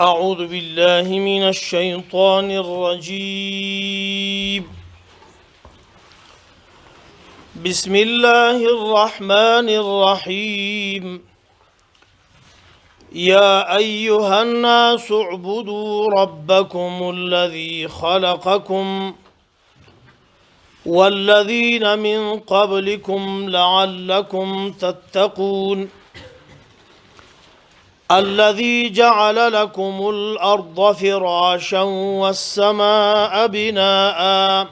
أعوذ بالله من الشيطان الرجيم. بسم الله الرحمن الرحيم. يا أيها الناس اعبدوا ربكم الذي خلقكم والذين من قبلكم لعلكم تتقون. الذي جعل لكم الأرض فراشا والسماء بناء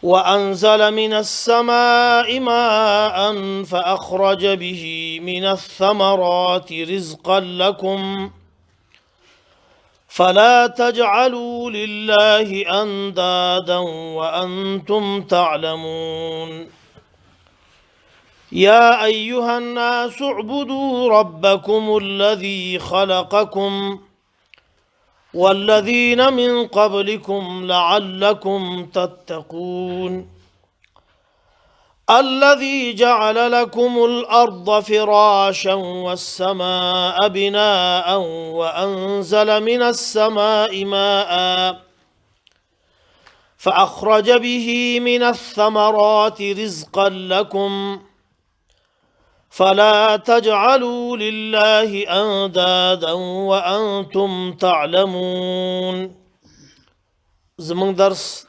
وأنزل من السماء ماء فأخرج به من الثمرات رزقا لكم فلا تجعلوا لله أندادا وأنتم تعلمون. يا أيها الناس اعبدوا ربكم الذي خلقكم والذين من قبلكم لعلكم تتقون. الذي جعل لكم الأرض فراشا والسماء بناء وأنزل من السماء ماء فأخرج به من الثمرات رزقا لكم فلا تجعلوا لله أندادا وأنتم تعلمون. زمون درس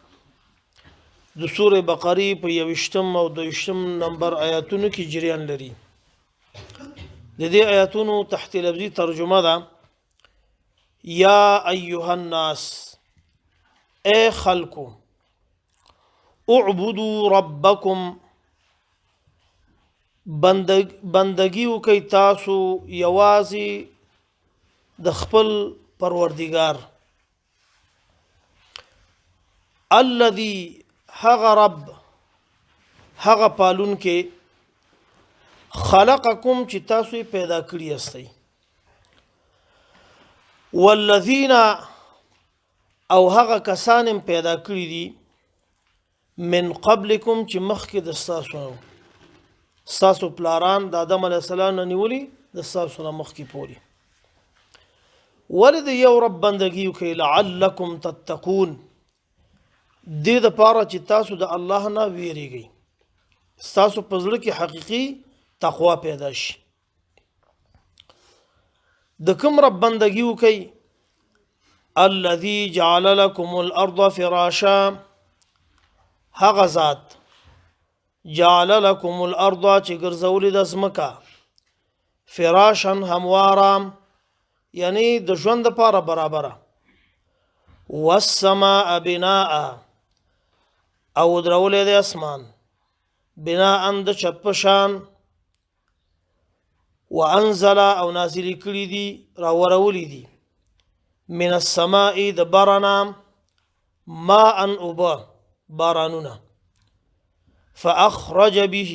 د سورة بقرة په 21 او 22 نمبر آیاتونو کې جریان لري. د دې آیاتونو تحت لفظي ترجمه ده: یا ایها الناس، اے خلقو، اعبدوا ربکم، بندگی وکي تاسو یوازې د خپل پروردگار. الذي هغه رب، هغه پالون کې، خلقکم چې تاسو پیدا کړی استئ، والذین او هغه کسان پیدا کړی دي، من قبلکم چې مخکې د تاسو ستاسو پلاران د آدم علیه السلام نه نیولي د ستاسو نه مخکې پورې. ولې د یو رب بندګي وکړئ؟ لعلکم تتقون، دې دپاره چې تاسو د الله نه ویریږئ، ستاسو په زړه کې حقیقي تقوا پیدا شي. د کوم رب بندګي وکړئ؟ الذي جعل لكم الارض فراشا، هغه ذات جعل لكم الارض چې ګرځولې د ځمکه، فراشا هموارا، یعنی د ژوند لپاره برابره، والسماء بناء، او درولې د اسمان، بناء د چپشان، وانزل او نازل کړي دي، راورولې دي، من السماء د بارنا، ماء اوبه، بارانونه، فاخرج به،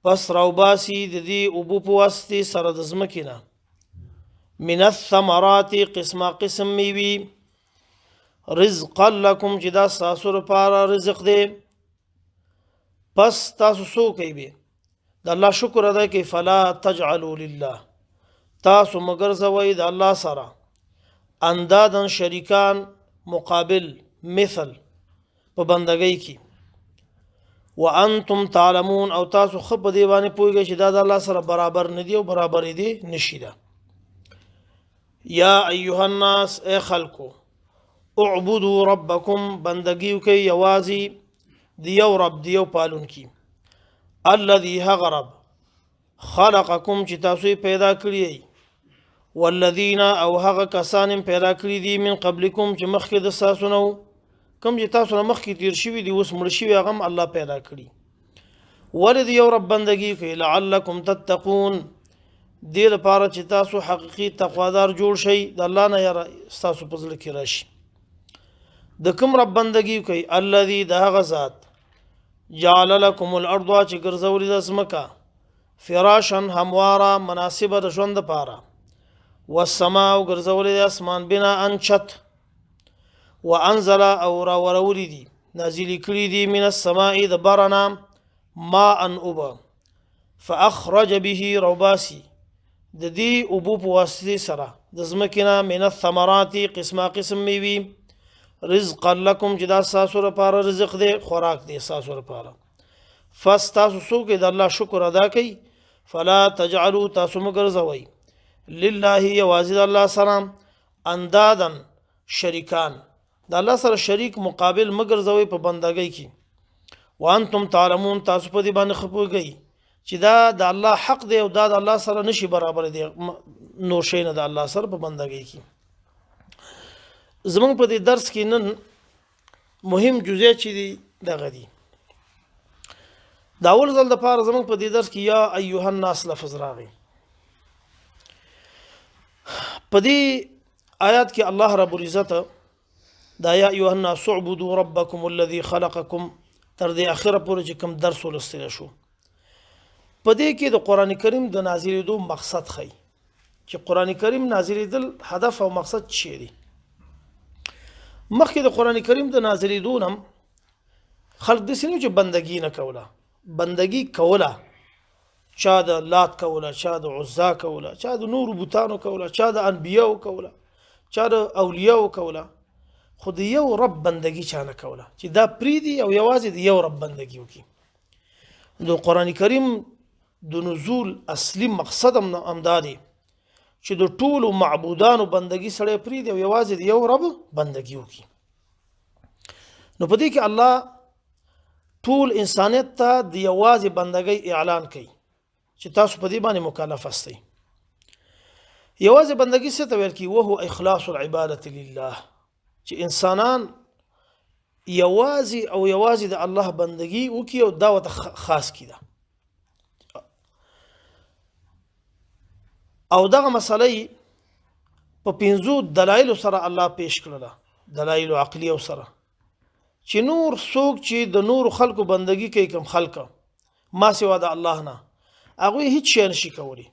پس راوباسي د دې اوبو په واسطې سره د ځمکې نه، من الثمرات، قسمه قسم میوي، رزقا لکم چې دا ستاسو لپاره رزق دی. پس تاسو څه کوئ؟ د الله شکر ادا کوئ. فلا تجعلوا لله، تاسو مه ګرځوئ د الله سره اندادن شریکان، مقابل، مثل په بندګۍ کې. وانتم تعلمون، او تاسو خو په دې باندې پوهیږئ چې دا د الله سره برابر نه دی او برابر دی نشي ده. یا ایها الناس، اے خلقو، اعبدوا ربکم، بندگی وکئ یوازې د یو رب، د یو پالون کی. الذي هغه رب، خلقکم چې تاسو پیدا کړی، والذین او هغه کسان پیدا کړی دي، من قبلکم چې مخکې د تاسو نه، کوم چې تاسو نه مخکې تیر شوي دي، اوس مړ شوي، هغه هم الله پیدا کړي. ولې د یو رب بندګي کوي؟ لعلکم تتقون، دې لپاره چې تاسو حقیقي تقوادار جوړ شئ، د الله نه یاره ستاسو په زړه کې راشي. د کوم رب بندګي کوي؟ الذي، د هغه ذات، جعل لكم الارض چې ګرځولې د ځمکه، فراشا همواره، مناسبه د ژوند لپاره، والسماء او ګرځولې د اسمان، بناء چت، وانزل او راورولی دي، نازلی کړي دي، من السماء د بارنا، ماء اوبه، فاخرج به روباسي د دې اوبو په واسطې سره د ځمکې نه من الثمرات قسمه قسم میوې رزقا لکم چې دا ستاسو لپاره رزق دی خوراک دی ستاسو لپاره تاسو څوک د الله شکر ادا کوئ فلا تجعلوا تاسو مه ګرځوئ لله یوازې د الله سره اندادن شریکان د الله سره شریک مقابل مه ګرځوئ په بندګۍ کې وانتم تعلمون تاسو په دې باندې ښه پوهیږئ چې دا د الله حق دی او دا د الله سره نشي برابر دی نور شی نه د الله سره په بندګۍ کې زمونږ په دې درس کې نن مهم جزئیات چې دي دغه دي د اول ځل دپاره زمونږ په دې درس کې یا ایها الناس لفظ راغی په دې آیات کې الله رب العزت دا یا ایها الناس اعبدوا ربکم الذي خلقکم تر دې اخره پورې چې کوم درس ولستل شو په دې کې د قران کریم د نازلېدو مقصد ښیي چې قران کریم نازلېدل هدف او مقصد څه دی مخکې د قران کریم د نازلېدو نم خلق د سینو چې بندګي نه کوله بندګي کوله چا د لات کوله چا د عزا کوله چا د نور بوتانو کوله چا د انبیاو کوله چا د اولیاو کوله خو د یو رب بندګي چا نه کوله چې دا پریدي او یوازې د یو رب بندګي وکړي د قران کریم د نزول اصلي مقصد هم دا دی چې د ټولو معبودانو بندګي سره پریدي او یوازې د یو رب بندګي وکړي نو په دې کې الله ټول انسانیت ته د یوازې بندګۍ اعلان کوي چې تاسو په دې باندې مکلف استئ یوازې بندګي څه ته ویل کیږي وهو اخلاص العبادة لله چې انسانان یوازې او یوازې د الله بندګي وکړي او دا ورته خاص کړي او دغه مسله په پنځو دلایل سره الله پیش کړله دلایل عقلیه سره چې نور څوک چې د نور خلکو بندګي کوي کوم خلک ما سوا د الله نه هغه هیڅ شي نشي کولی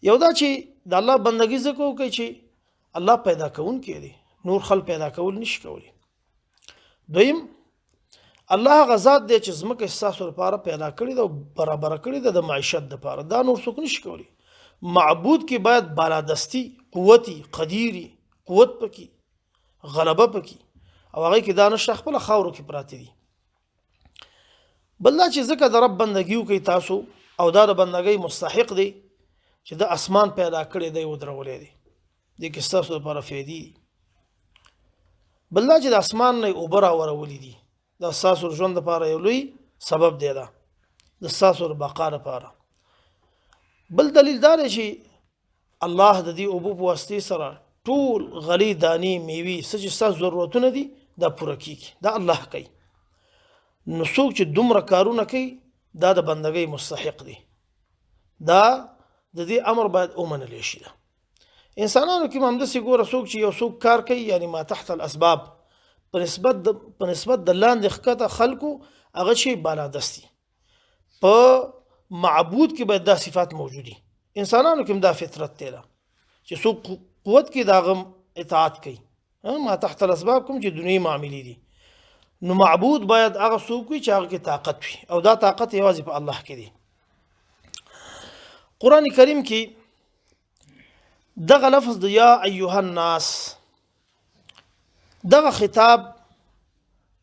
یو دا چې د الله بندګي زکو کوي چې الله پیدا کون کې دی نور خلک پیدا کول نشي کولی دویم الله غزاد دی چې زمکه احساسو لپاره پیدا کړی دا برابر کړی دا د معیشت لپاره دا نور څوک نشي کولی معبود کې باید بالادستی قوتي قديري قوت پکې غلبه پکې او هغه کې دا نشه خپل خاورو کې پراته دي بل دا چې ځکه د رب بندګي کوي تاسو او دا د بندګۍ مستحق دی چې د اسمان پیدا کړی دی او درولې دی د کې تاسو لپاره فائدې دي بل دا چې د اسمان نه اوبر اورولې دي د تاسو ژوند لپاره یو لوی سبب دی دا د تاسو بقا لپاره بل دلیل دا دی چې الله د دې اوبو په واسطې سره ټول غلي دانی میوي څه چې تاسو ضرورتونه دي دا پوره کیږي دا الله کوي نو څوک چې دومره کارونه کوي دا د بندګۍ مستحق دی دا د دې امر باید ومنل شي انسانانو کې هم داسې ګوره څوک چې یو څوک کار کوي یعنی ما تحت الاسباب په نسبت د لاندې ښکته خلکو هغه شی بالادستی په معبود کې باید دا صفات موجودي انسانانو کې هم دا فطرت دی چې څوک قوت کې داغم اطاعت کوي ما تحت الاسباب کوم چې دنیوي معاملې دي نو معبود باید هغه څوک وي چې هغه کې طاقت وي او دا طاقت یوازې په الله کې دی قرآن کریم کې دغه لفظ د یا ایها الناس دغه خطاب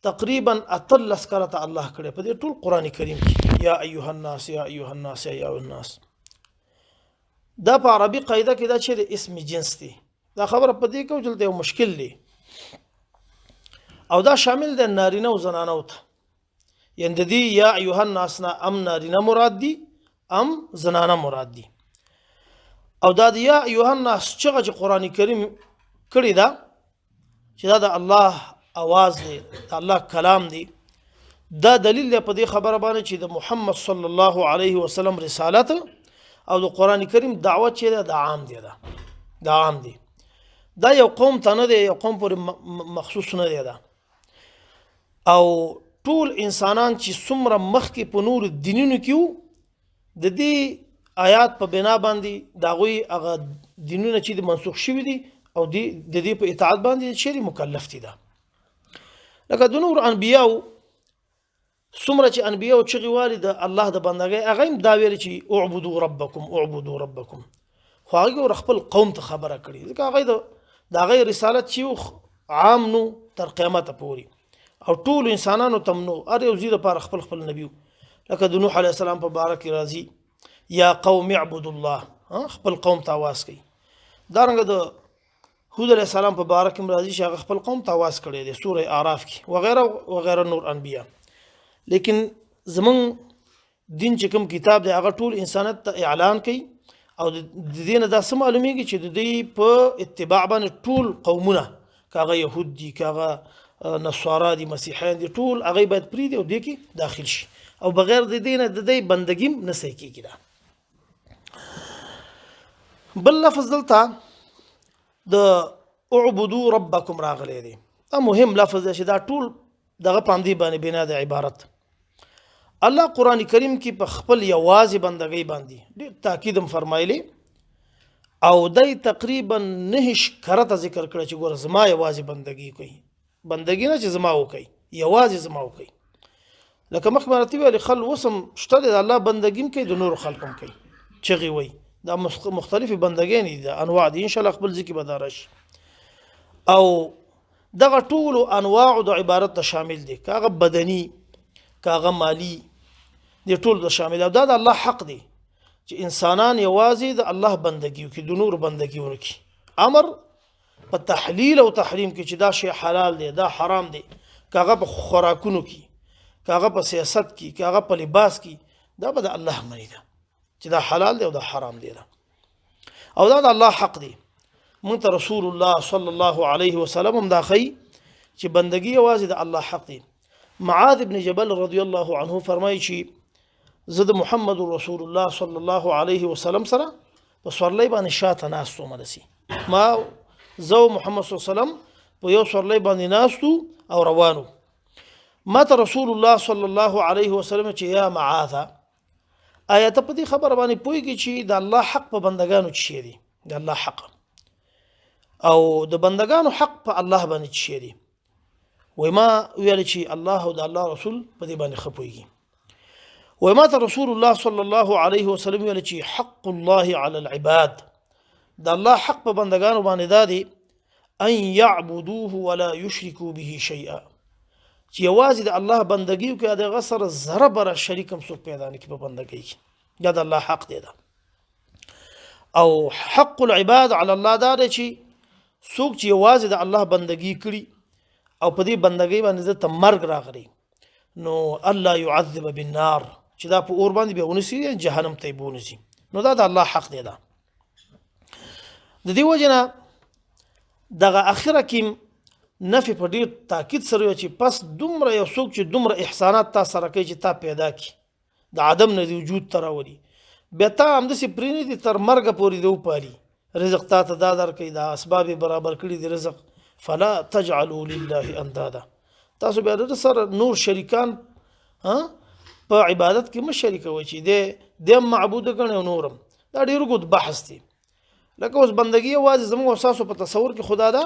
تقریبا اتلس کرته الله کړی په دې ټول قرآن کریم کې یا ایها الناس یا ایها الناس یا ایها الناس دا په عربي قاعده کې دا چې اسم جنس دی دا خبره په دې کې چې یو مشکل دی او دا شامل دی نارینه او زنانه ته یعنی د دې یا ایها الناس نه ام نارینه مراد دي ام زنانه مراد دي او دا د یا ایها الناس چې قرآن کریم کړی دا چې دا د الله اواز دی د الله کلام دی دا دلیل دی په دې خبره باندې چې د محمد صلی الله علیه وسلم رسالت او د قرآن کریم دعوت چې دا عام دی دا عام دی دا یو قوم ته نه دی یو قوم پورې مخصوص نه دی دا او ټول انسانان چې څومره مخکې په نور دینونو کې د دې آیات په بنا باندې د هغوی هغه دینونه چې منسوخ شوي دي او د دې په اطاعت باندې چې مکلف دي دا لکه د نور انبیاو څومره چې انبیا او چغې والي د الله د بندګۍ هغه هم دا ویل چې اعبدوا ربکم اعبدوا ربکم، خو هغه خپل قوم ته خبره کړي ځکه هغه د هغه رسالت چې عام نو تر قیامت پورې او ټول انسانانو تم نو هر یو زی لپاره خپل نبی لکه د نوح علیه السلام په باره کې راځي یا قوم اعبدوا الله، خپل قوم ته آواز کوي. دارنګه د هود علیه السلام په باره کې راځي چې هغه خپل قوم ته آواز کړی دی سوره اعراف کې وغیره وغیره نور انبیا. لیکن زمون دین چې کوم کتاب دی هغه ټول انسانیت ته اعلان کوي او د دې نه دا څه معلومیږي چې د دې په اتباع باندې ټول قومونه کاغه يهود دي کاغه نصارا دي مسیحیان دي ټول هغه باید پریدي او دې کې داخل شي او بغیر د دې نه د دې بندګیم نه صحیح کیږي. بل لفظ دلته د اعبدوا ربکم راغلی دی، دا مهم لفظ دی چې دا ټول دغه پاندې باندې بنا د عبارت. الله قرآن کریم کې په خپل یوازې بندګۍ باندې ډېر تاکید هم فرمایلی او دای تقریبا 9 کرته ذکر کړی چې ګوره زما یوازې بندګۍ کوي، بندګۍ نه چې زما وکړي یوازې زما وکړي. لکه مخکې مرتبه ویلي خل وسم شته د الله بندګۍ کوي د نور خلق هم کوي چغې وایي دا مختلفې بندګۍ دي د انواع دي ان شاء الله خپل ذکر به دارش او دغه ټول انواع د عبارت ته شامل دي کاغه بدني کاغه مالی دي ټول د شامل او دا د الله حق دی چې انسانان یوازې د الله بندګي کوي د نور بندګي ورکي. امر په تحلیل او تحریم کې چې دا شی حلال دی دا حرام دی کاغه په خوراکونو کې کاغه په سیاست کې کاغه په لباس کې دا به د الله منی ده چې دا حلال دی او دا حرام دی او دا د الله حق دی. مونږ ته رسول الله صلی الله علیه وسلم هم دا خی چې بندګي یوازې د الله حق دی. معاذ ابن جبل رضی الله عنه فرمایي چې زه د محمد رسول الله صلی الله علیه وسلم سره په سورلۍ باندې شاته ناستو مدسي ما زه محمد صلی الله علیه وسلم په یو سورلۍ باندې ناستو او روانو. ما ته رسول الله صلی الله علیه وسلم چې یا معاذ آیا ته په دې خبره باندې پوهېږې چې د الله حق په بندګانو څه دی، د الله حق او د بندګانو حق په الله باندې څه دی؟ وای ما ویل چې الله او د الله رسول په دې باندې ښه پوهېږي. وای ما ته رسول الله صلی الله علیه وسلم ویل چې حق الله علی العباد د الله حق په بندګانو باندې دا دی ان يعبدوه ولا يشركوا به شيئا چې یوازې د الله بندګي وکړي دغه سره ذره بره شریک هم څوک پیدا نه کړي په بندګۍ کې دا د الله حق دی. او حق العباد علی الله دا دی چې څوک چې یوازې د الله بندګي کړي او په دې بندګۍ باندې ته مرګ راغلی نو الله يعذب بالنار چې دا په اور باندې به ونسي جهنم ته به ونسي نو دا د الله حق دی. د دې وجه نه دغه اخره کې نفي په ډیر تاکید سره چې پس دومره یو څوک چې دومره احسانات تا سره کوي چې تا پیدا کی د عدم نه دی وجود ته راولي بیا تا همداسې پرېنې دي تر مرګه پورې دی وپالي رزق تا ته دا درکوي دا اسباب برابر کړي دي رزق فلا تجعلوا لله اندادا تاسو بیا د سره نور شریکان په عبادت کې مه شریکوئ چې د معبود ګڼئ نورم دا ډېر اوږد بحث دی. لکه اوس بندګي یوازې زموږ او ستاسو په تصور کې خدا ده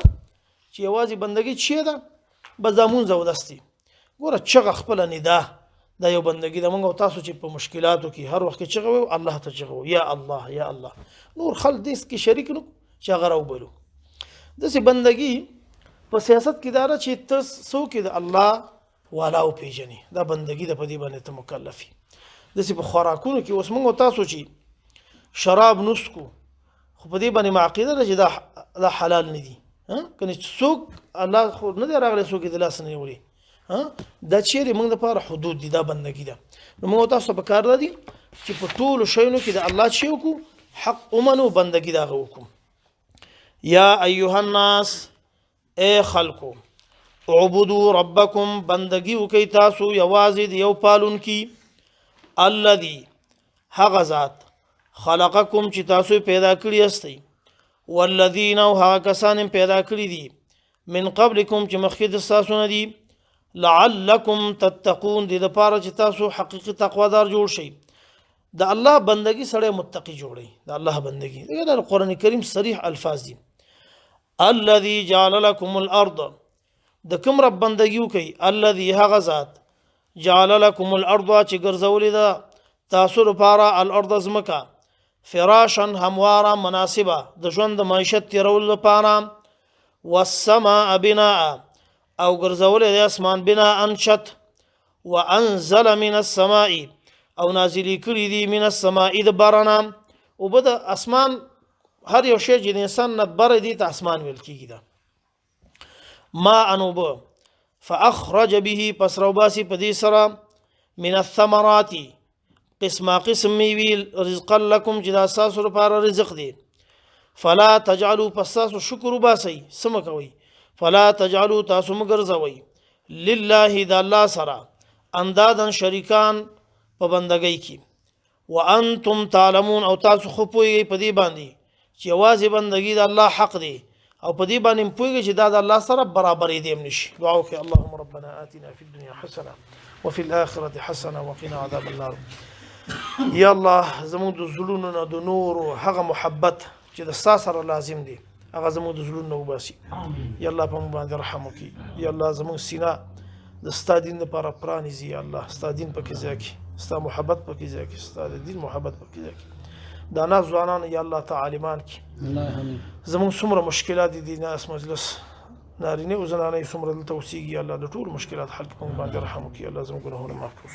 چې یوازې بندګي چی ده بس دا مونځ او دستي ګوره چغه خپله ندا دا یو بندګي ده. موږ او تاسو چې په مشکلاتو کې هر وخت کې چغه وو الله ته چغه وو یا الله یا الله نور خلک دې کې شریک نو چې هغه راوبلو. داسې بندګي په سیاست کې دا ده چې ته څوک د الله والا وپېژنې دا بندګي ده په دې باندې ته مکلف یې. داسې په خوراکونو کې اوس موږ او تاسو چې شراب نسکو خو په دې باندې معقیده ده چې دا حلال نه دي کنه څوک الله خو نه دی راغلی څوک د لاس نه نیولي دا چیرې موږ دپاره حدود دي دا بندګي ده. نو موږ تاسو په کار دي چې په ټولو شیانو کې د الله چې وکړو حق ومنو بندګي د هغه وکړو. یا ایها الناس ای خلکو اعبدوا ربکم بندګي وکئ تاسو یوازې د یو پالونکي الذي هغه ذات خلقکم چې تاسو پیدا کړي استئ والذین او هغه کسان پیدا کړي دي من قبلکم چې مخکې د تاسو نه دي لعلکم تتقون دې لپاره چې تاسو حقیقي تقوادار جوړ شئ. د الله بندگی سره متقی جوړي د الله بندگی دا قرآن کریم صریح الفاظ دي. الذي جعل لكم الارض د کوم رب بندگی کوي الذي هغه ذات جعل لكم الارض چې ګرځولې ده تاسو لپاره الارض ځمکه فراشا همواره مناسبه د ژوند د معیشت تیرولو لپاره والسماء بناء او ګرځولې د اسمان بناء شت وانزل من السماء او نازلی کړي دي من السماء د بارنا او بد اسمان هر یو شی چې د انسان نه بر دي ته اسمان ویل کیږي ده ما انوب فاخرج به پس روباسي په دې سره من الثمرات قسم میوي رزقا لكم چې د اساس لپاره رزق دی فلا تجعلوا پساس شکر باسي سم کوي فلا تجعلوا تاسو مګرځوي لله د الله سره اندادن شریکان په بندګۍ کې وانتم تعلمون او تاسو خو پوهیږئ په دې باندې چې یوازې بندګي د الله حق دی او په دې باندې پوهیږئ چې دا د الله سره برابر دی هم نشي دعا وکړئ اللهم ربنا آتنا في الدنيا حسنه وفي الآخرة حسنه وقنا عذاب النار یا الله زموږ د زړونو نه د نور هغه محبت چې د ستا سره لازم دی هغه زموږ د زړونو نه وباسي یا الله په موږ باندې رحم وکړي یا الله زموږ سینه د ستا دین لپاره پرانیزي یا الله ستا دین پکې ځای کړي ستا محبت پکې ځای کړي ستا د دین محبت پکې ځای کړي دا ناس ځوانان یا الله ته عالمان کړي زموږ څومره مشکلات دي ناس مجلس نارینه او زنانه څومره دلته اوسېږي یا الله د ټول مشکلات حل په موږ باندې رحم وکړي الله زموږ ګناهونه معاف کړي